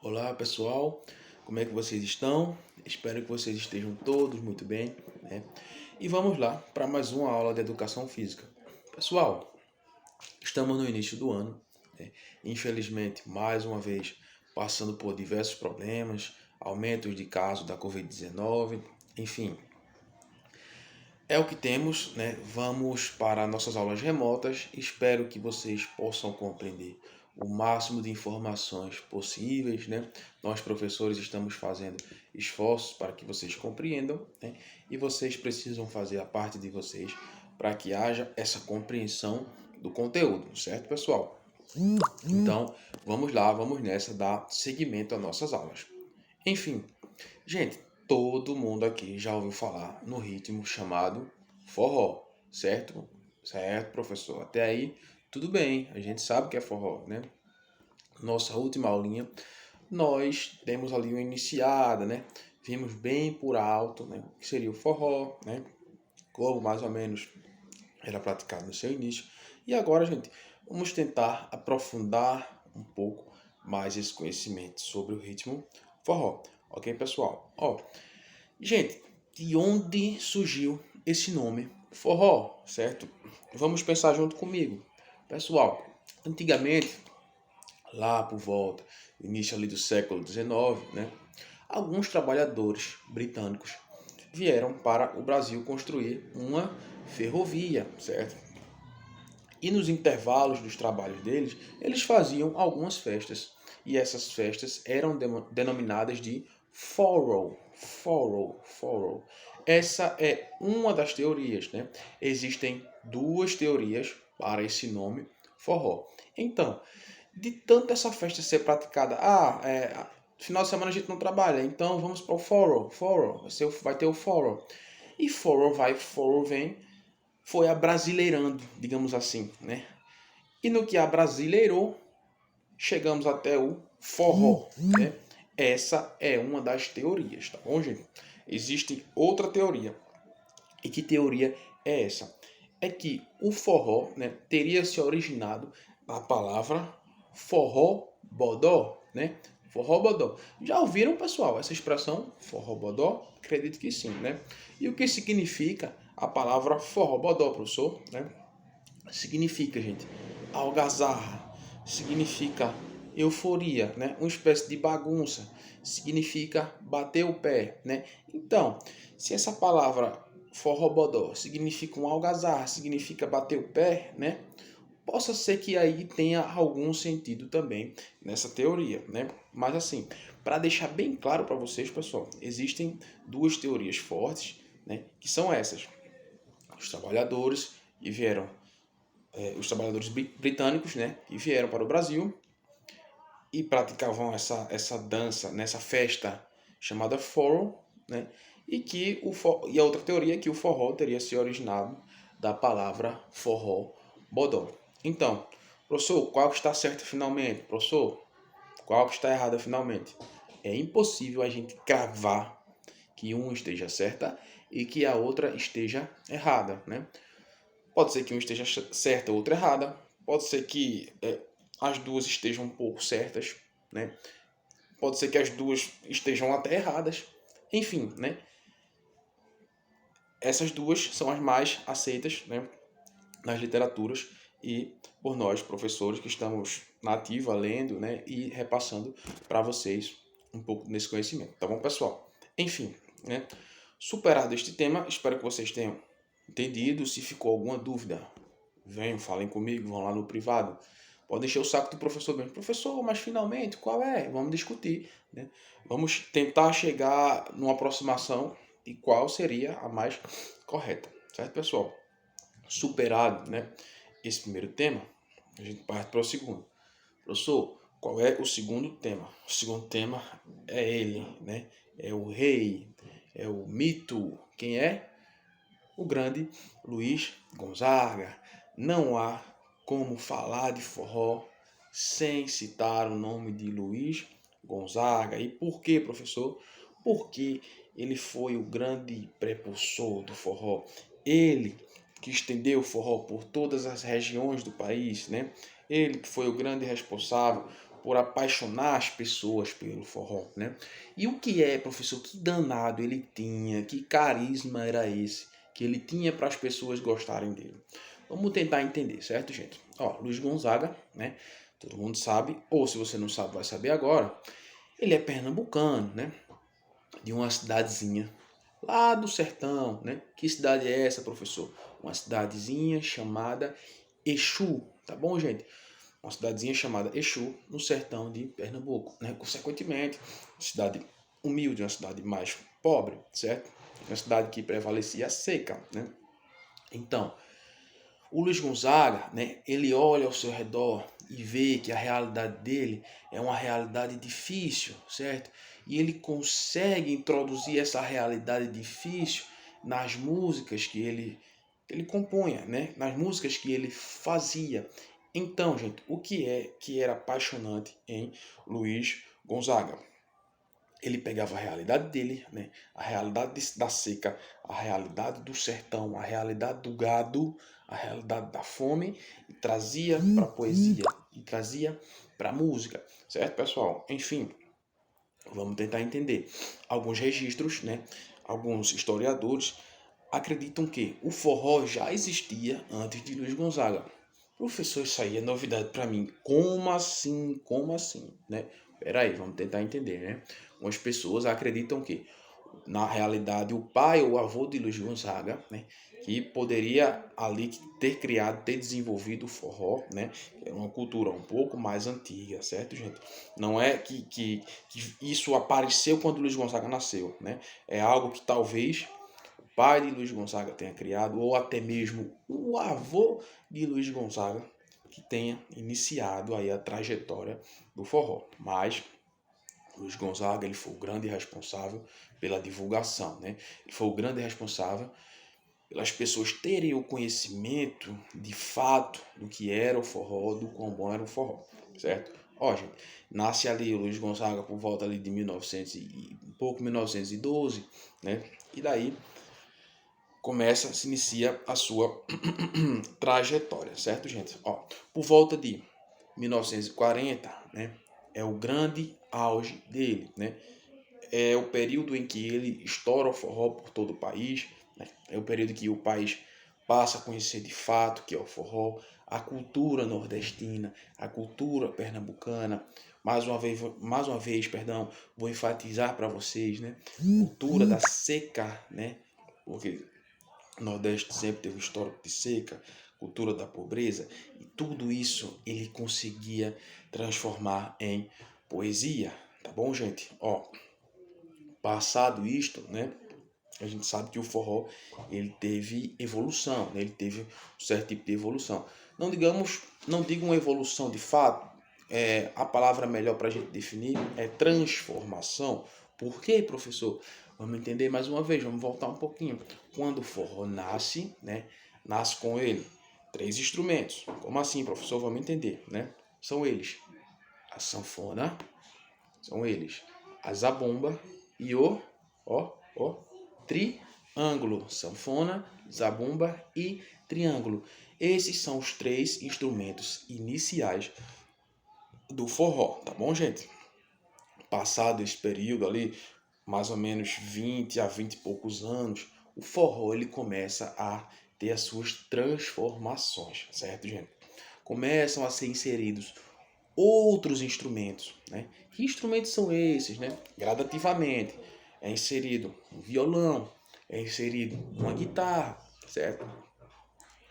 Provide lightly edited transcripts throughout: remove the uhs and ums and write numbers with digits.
Olá pessoal, como é que vocês estão? Espero que vocês estejam todos muito bem, né? E vamos lá para mais uma aula de educação física. Pessoal, estamos no início do ano, né? Infelizmente, mais uma vez, passando por diversos problemas, aumentos de casos da Covid-19, enfim, é o que temos, né? Vamos para nossas aulas remotas. Espero que vocês possam compreender o máximo de informações possíveis, né? Nós, professores, estamos fazendo esforços para que vocês compreendam, né? E vocês precisam fazer a parte de vocês para que haja essa compreensão do conteúdo, certo, pessoal? Então, vamos lá, vamos nessa, dar seguimento às nossas aulas. Enfim, gente, todo mundo aqui já ouviu falar no ritmo chamado forró, certo? Certo, professor. Até aí, tudo bem. A gente sabe que é forró, né? Nossa última aulinha, nós demos ali uma iniciada, né? Vimos bem por alto, né? O que seria o forró, né? Como mais ou menos era praticado no seu início. E agora, gente, vamos tentar aprofundar um pouco mais esse conhecimento sobre o ritmo forró. Ok, pessoal? Ó, gente, de onde surgiu esse nome forró, certo? Vamos pensar junto comigo. Pessoal, antigamente, lá por volta, início ali do século XIX, né? Alguns trabalhadores britânicos vieram para o Brasil construir uma ferrovia, certo? E nos intervalos dos trabalhos deles, eles faziam algumas festas. E essas festas eram denominadas de Forró. Forró. Essa é uma das teorias, né? Existem duas teorias para esse nome, forró. Então, de tanto essa festa ser praticada, final de semana a gente não trabalha, então vamos para o forró, vai ter o forró. E forró vai, forró vem, foi abrasileirando, digamos assim, né? E no que abrasileirou, chegamos até o forró, né? Essa é uma das teorias, tá bom, gente? Existe outra teoria. E que teoria é essa? É que o forró, né, teria se originado da palavra forró bodó, né? Forró bodó. Já ouviram, pessoal, essa expressão forró bodó? Acredito que sim, né? E o que significa a palavra forró bodó, professor? Né? Significa, gente, algazarra, significa euforia, né? Uma espécie de bagunça, significa bater o pé, né? Então, se essa palavra forrobodó significa um algazarra, significa bater o pé, né? Possa ser que aí tenha algum sentido também nessa teoria, né? Mas assim, para deixar bem claro para vocês, pessoal, existem duas teorias fortes, né? Que são essas: os trabalhadores que vieram os trabalhadores britânicos, né, que vieram para o Brasil e praticavam essa dança nessa festa chamada forró, né, e a outra teoria é que o forró teria se originado da palavra forró bodó. Então, professor, qual que está certo finalmente? Professor, qual que está errado finalmente? É impossível a gente cravar que uma esteja certa e que a outra esteja errada, né? Pode ser que uma esteja certa e outra errada. Pode ser que as duas estejam um pouco certas, né? Pode ser que as duas estejam até erradas. Enfim, né? Essas duas são as mais aceitas, né, nas literaturas e por nós, professores, que estamos na ativa, lendo, né, e repassando para vocês um pouco desse conhecimento. Tá bom, pessoal? Enfim, né? Superado este tema, espero que vocês tenham entendido. Se ficou alguma dúvida, venham, falem comigo, vão lá no privado. Pode encher o saco do professor mesmo. Professor, mas finalmente, qual é? Vamos discutir, né? Vamos tentar chegar numa aproximação de qual seria a mais correta. Certo, pessoal? Superado, né, esse primeiro tema, a gente parte para o segundo. Professor, qual é o segundo tema? O segundo tema é ele, né? É o rei, é o mito. Quem é? O grande Luiz Gonzaga. Não há como falar de forró sem citar o nome de Luiz Gonzaga. E por quê, professor? Porque ele foi o grande precursor do forró. Ele que estendeu o forró por todas as regiões do país, né? Ele que foi o grande responsável por apaixonar as pessoas pelo forró, né? E o que é, professor, que danado ele tinha, que carisma era esse que ele tinha para as pessoas gostarem dele? Vamos tentar entender, certo, gente? Ó, Luiz Gonzaga, né? Todo mundo sabe, ou se você não sabe, vai saber agora. Ele é pernambucano, né? De uma cidadezinha lá do sertão, né? Que cidade é essa, professor? Uma cidadezinha chamada Exu, tá bom, gente? Uma cidadezinha chamada Exu, no sertão de Pernambuco, né? Consequentemente, uma cidade humilde, uma cidade mais pobre, certo? Uma cidade que prevalecia a seca, né? Então, o Luiz Gonzaga, né, ele olha ao seu redor e vê que a realidade dele é uma realidade difícil, certo? E ele consegue introduzir essa realidade difícil nas músicas que ele compunha, né? Nas músicas que ele fazia. Então, gente, o que é que era apaixonante em Luiz Gonzaga? Ele pegava a realidade dele, né? A realidade da seca, a realidade do sertão, a realidade do gado, a realidade da fome e trazia para a poesia, e trazia para a música, certo, pessoal? Enfim, vamos tentar entender. Alguns registros, né? Alguns historiadores acreditam que o forró já existia antes de Luiz Gonzaga. Professor, isso aí é novidade para mim. Como assim? Como assim? Né? Peraí, vamos tentar entender, né? Algumas pessoas acreditam que, na realidade, o pai ou o avô de Luiz Gonzaga, né? Que poderia ali ter criado, ter desenvolvido o forró, né? Que é uma cultura um pouco mais antiga, certo, gente? Não é que isso apareceu quando Luiz Gonzaga nasceu, né? É algo que talvez pai de Luiz Gonzaga tenha criado, ou até mesmo o avô de Luiz Gonzaga que tenha iniciado aí a trajetória do forró. Mas Luiz Gonzaga ele foi o grande responsável pela divulgação, né? Ele foi o grande responsável pelas pessoas terem o conhecimento de fato do que era o forró, do quão bom era o forró, certo? Ó, gente, nasce ali o Luiz Gonzaga por volta ali de 1900 e um pouco 1912, né? E daí se inicia a sua trajetória, certo, gente? Ó, por volta de 1940, né, é o grande auge dele, né? É o período em que ele estoura o forró por todo o país, né? É o período que o país passa a conhecer de fato o que é o forró, a cultura nordestina, a cultura pernambucana. Mais uma vez, vou enfatizar para vocês, né? Cultura da seca, né? Porque o Nordeste sempre teve um histórico de seca, cultura da pobreza, e tudo isso ele conseguia transformar em poesia, tá bom, gente? Ó, passado isto, né? A gente sabe que o forró ele teve evolução, né? Ele teve um certo tipo de evolução. Não digo uma evolução de fato, a palavra melhor para a gente definir é transformação. Por quê, professor? Vamos entender mais uma vez, vamos voltar um pouquinho. Quando o forró nasce, né? Nasce com ele três instrumentos. Como assim, professor? Vamos entender, né? São eles a sanfona, são eles a zabumba e o triângulo. Sanfona, zabumba e triângulo. Esses são os três instrumentos iniciais do forró, tá bom, gente? Passado esse período ali, mais ou menos 20 a 20 e poucos anos, o forró ele começa a ter as suas transformações, certo, gente? Começam a ser inseridos outros instrumentos, né? Que instrumentos são esses, né? Gradativamente é inserido um violão, é inserido uma guitarra, certo?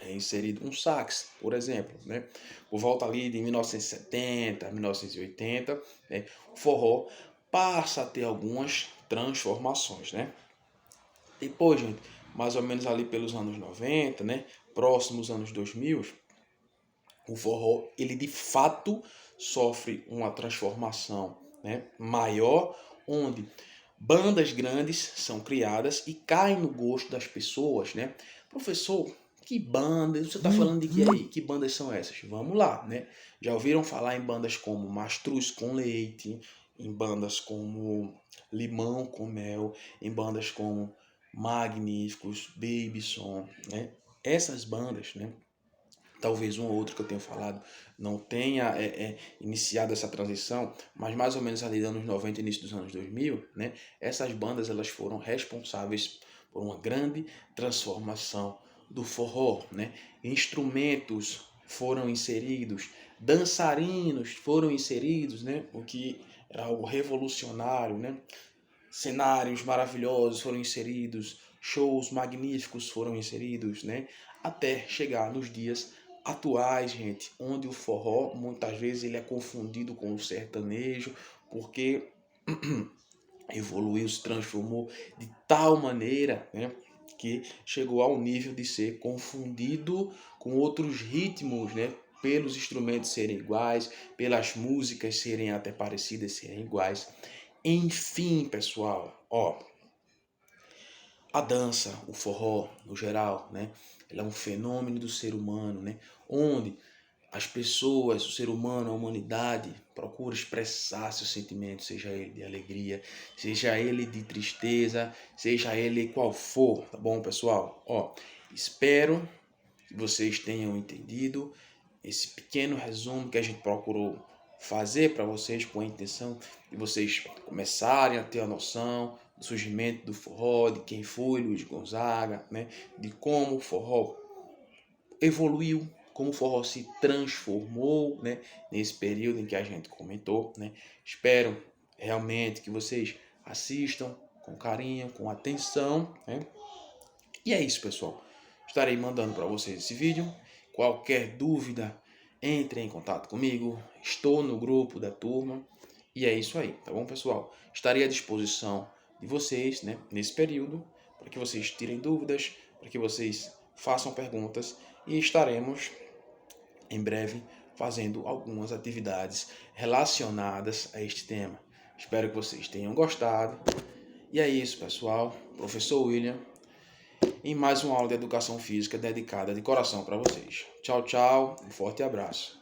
É inserido um sax, por exemplo, né? Por volta ali de 1970, 1980, né? O forró passa a ter algumas transformações, né? Depois, gente, mais ou menos ali pelos anos 90, né? Próximos anos 2000, o forró, ele de fato sofre uma transformação, né, maior, onde bandas grandes são criadas e caem no gosto das pessoas, né? Professor, que banda? Você está falando de que aí? Que bandas são essas? Vamos lá, né? Já ouviram falar em bandas como Mastruz com Leite, em bandas como Limão com Mel, em bandas como Magníficos, Babyson, né? Essas bandas, né? talvez um ou outro que eu tenho falado não tenha iniciado essa transição, mas mais ou menos ali dos anos 90 início dos anos 2000, né, essas bandas elas foram responsáveis por uma grande transformação do forró, né? Instrumentos foram inseridos, dançarinos foram inseridos, né? O que era algo revolucionário, né? Cenários maravilhosos foram inseridos, shows magníficos foram inseridos, né? Até chegar nos dias atuais, gente, onde o forró muitas vezes ele é confundido com o sertanejo, porque evoluiu, se transformou de tal maneira, né, que chegou ao nível de ser confundido com outros ritmos, né, pelos instrumentos serem iguais, pelas músicas serem até parecidas, serem iguais. Enfim, pessoal, ó, a dança, o forró, no geral, né, ele é um fenômeno do ser humano, né, onde as pessoas, o ser humano, a humanidade, procura expressar seus sentimentos, seja ele de alegria, seja ele de tristeza, seja ele qual for, tá bom, pessoal? Ó, espero que vocês tenham entendido esse pequeno resumo que a gente procurou fazer para vocês com a intenção de vocês começarem a ter a noção do surgimento do forró, de quem foi Luiz Gonzaga, né? De como o forró evoluiu, como o forró se transformou, né, nesse período em que a gente comentou, né? Espero realmente que vocês assistam com carinho, com atenção, né? E é isso, pessoal. Estarei mandando para vocês esse vídeo. Qualquer dúvida, entre em contato comigo. Estou no grupo da turma. E é isso aí, tá bom, pessoal? Estarei à disposição de vocês, né, nesse período, para que vocês tirem dúvidas, para que vocês façam perguntas e estaremos em breve fazendo algumas atividades relacionadas a este tema. Espero que vocês tenham gostado. E é isso, pessoal. Professor William, em mais uma aula de educação física dedicada de coração para vocês. Tchau, tchau. Um forte abraço.